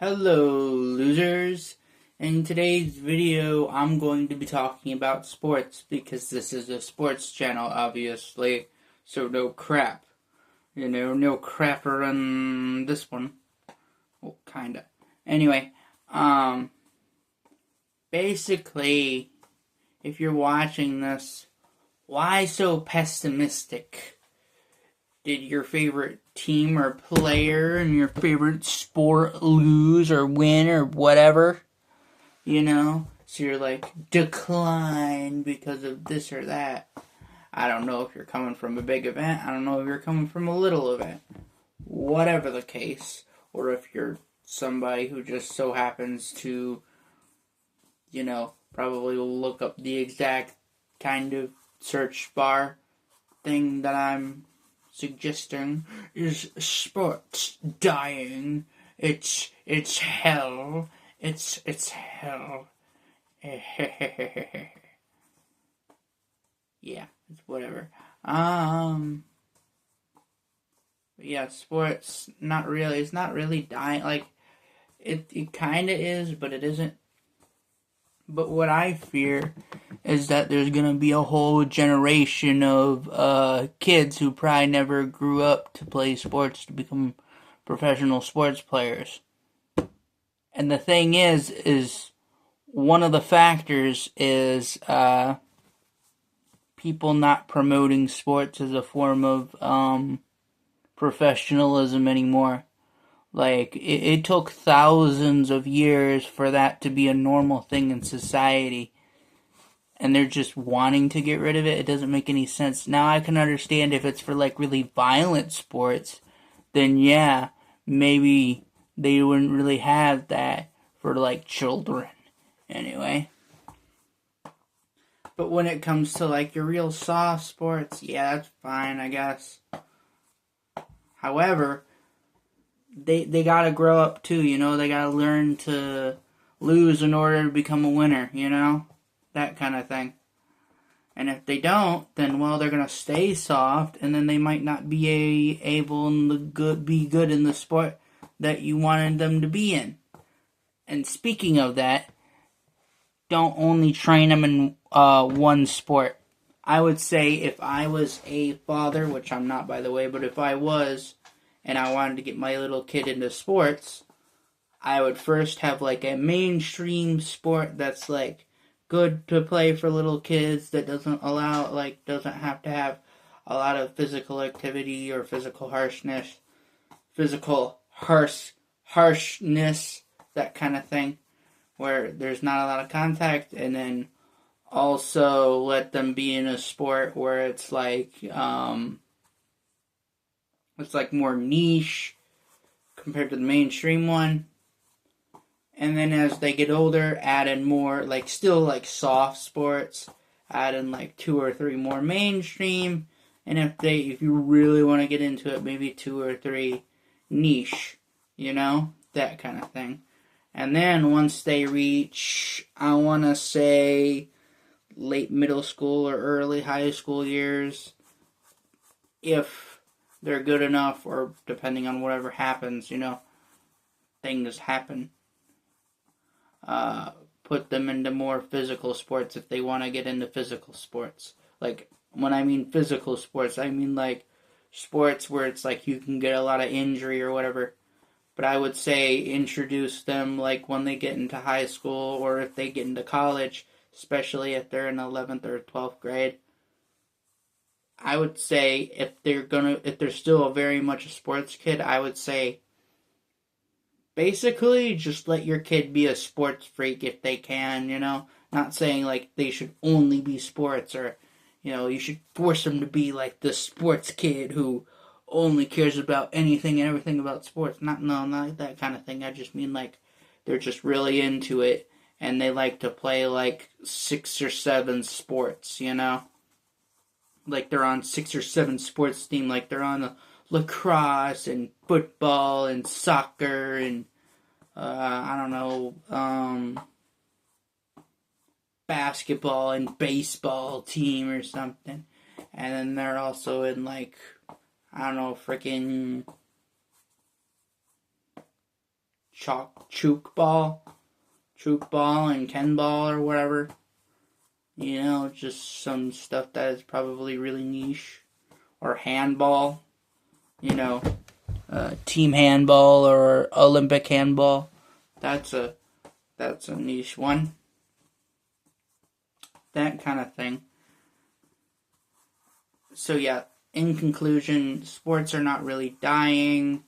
Hello, losers. In today's video, I'm going to be talking about sports because this is a sports channel, obviously. So no crap. No crapper on this one. Well, kinda. Anyway, basically, if you're watching this, why so pessimistic? Did your favorite team or player and your favorite sport lose or win or whatever? So you're like, decline because of this or that. I don't know if you're coming from a big event. I don't know if you're coming from a little event. Whatever the case. Or if you're somebody who just so happens to, probably look up the exact kind of search bar thing that I'm suggesting is sports dying. It's hell. It's hell. Yeah, it's whatever. Yeah, sports not really. It's not really dying. Like it kind of is, but it isn't. But what I fear is that there's gonna be a whole generation of kids who probably never grew up to play sports to become professional sports players. And the thing is one of the factors is people not promoting sports as a form of professionalism anymore. Like, it took thousands of years for that to be a normal thing in society. And they're just wanting to get rid of it. It doesn't make any sense. Now I can understand if it's for like really violent sports, then yeah, maybe they wouldn't really have that for like children. Anyway. But when it comes to like your real soft sports, yeah, that's fine, I guess. However, they gotta grow up too, they gotta learn to lose in order to become a winner, that kind of thing. And if they don't, then well, they're gonna stay soft, and then they might not be able to be good in the sport that you wanted them to be in. And speaking of that, don't only train them in one sport. I would say if I was a father, which I'm not by the way, but if I was, and I wanted to get my little kid into sports, I would first have like a mainstream sport that's like good to play for little kids that doesn't have to have a lot of physical activity or harshness, that kind of thing, where there's not a lot of contact, and then also let them be in a sport where it's like more niche compared to the mainstream one. And then as they get older, add in more, still soft sports, add in 2 or 3 more mainstream, and if you really want to get into it, maybe 2 or 3 niche, that kind of thing. And then once they reach, I want to say, late middle school or early high school years, if they're good enough, or depending on whatever happens, things happen. Put them into more physical sports if they want to get into physical sports. When I mean physical sports, I mean sports where it's you can get a lot of injury or whatever. But I would say introduce them when they get into high school, or if they get into college, especially if they're in 11th or 12th grade. I would say if they're still very much a sports kid, I would say basically just let your kid be a sports freak if they can, not saying they should only be sports, or you should force them to be the sports kid who only cares about anything and everything about sports. Not that kind of thing. I just mean they're just really into it and they like to play 6 or 7 sports, they're on 6 or 7 sports team, they're on the lacrosse and football and soccer and I don't know, basketball and baseball team or something. And then they're also in I don't know, freaking chook ball and Ken ball or whatever. You know, just some stuff that is probably really niche. Or handball. You know, team handball or Olympic handball. That's a niche one. That kind of thing. So yeah, in conclusion, sports are not really dying.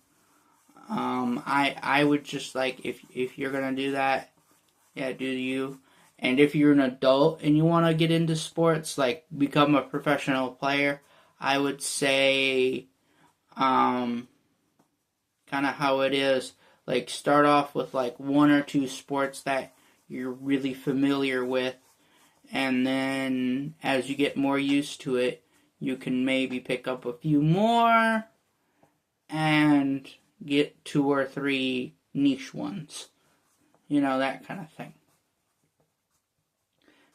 I would just like, if you're gonna do that, yeah, do you. And if you're an adult and you want to get into sports, like become a professional player, I would say, kind of how it is, like start off with like one or two sports that you're really familiar with, and then as you get more used to it, you can maybe pick up a few more and get 2 or 3 niche ones. You know, that kind of thing.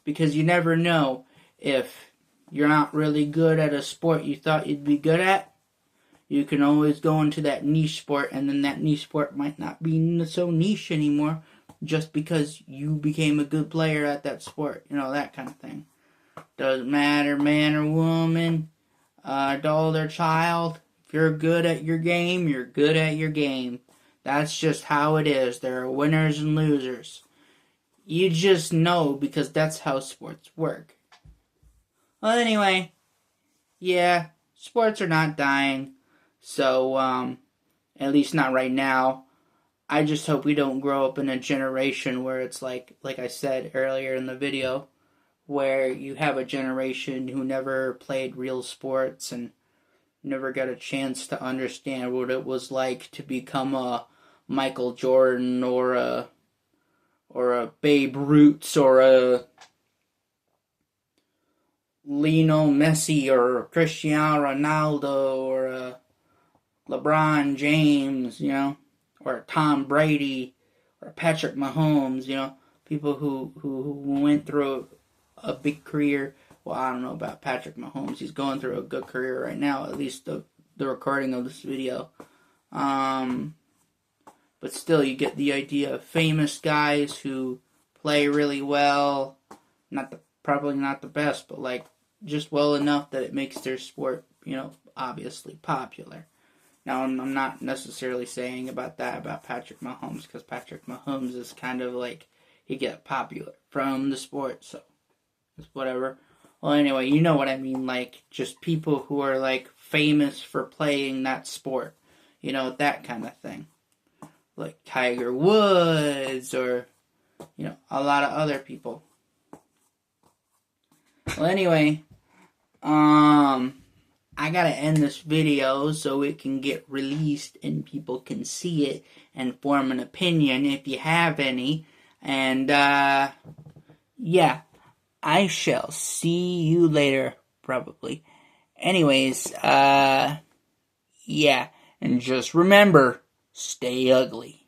Because you never know, if you're not really good at a sport you thought you'd be good at, you can always go into that niche sport, and then that niche sport might not be so niche anymore just because you became a good player at that sport. You know, that kind of thing. Doesn't matter, man or woman, adult or child. If you're good at your game, you're good at your game. That's just how it is. There are winners and losers. You just know, because that's how sports work. Well, anyway, yeah, sports are not dying. So, at least not right now. I just hope we don't grow up in a generation where it's like I said earlier in the video, where you have a generation who never played real sports and never got a chance to understand what it was like to become a Michael Jordan or a Babe Ruth or a Lionel Messi or Cristiano Ronaldo or a LeBron James, you know, or Tom Brady or Patrick Mahomes, you know, people who went through a big career. Well, I don't know about Patrick Mahomes. He's going through a good career right now, at least the recording of this video. But still, you get the idea of famous guys who play really well. Probably not the best, but like just well enough that it makes their sport, you know, obviously popular. Now, I'm not necessarily saying about Patrick Mahomes, because Patrick Mahomes is kind of like, he get popular from the sport, so it's whatever. Well, anyway, you know what I mean, like, just people who are, like, famous for playing that sport. You know, that kind of thing. Like Tiger Woods, or, you know, a lot of other people. Well, anyway, I gotta end this video so it can get released and people can see it and form an opinion if you have any. And, yeah, I shall see you later, probably. Anyways, yeah, and just remember, stay ugly.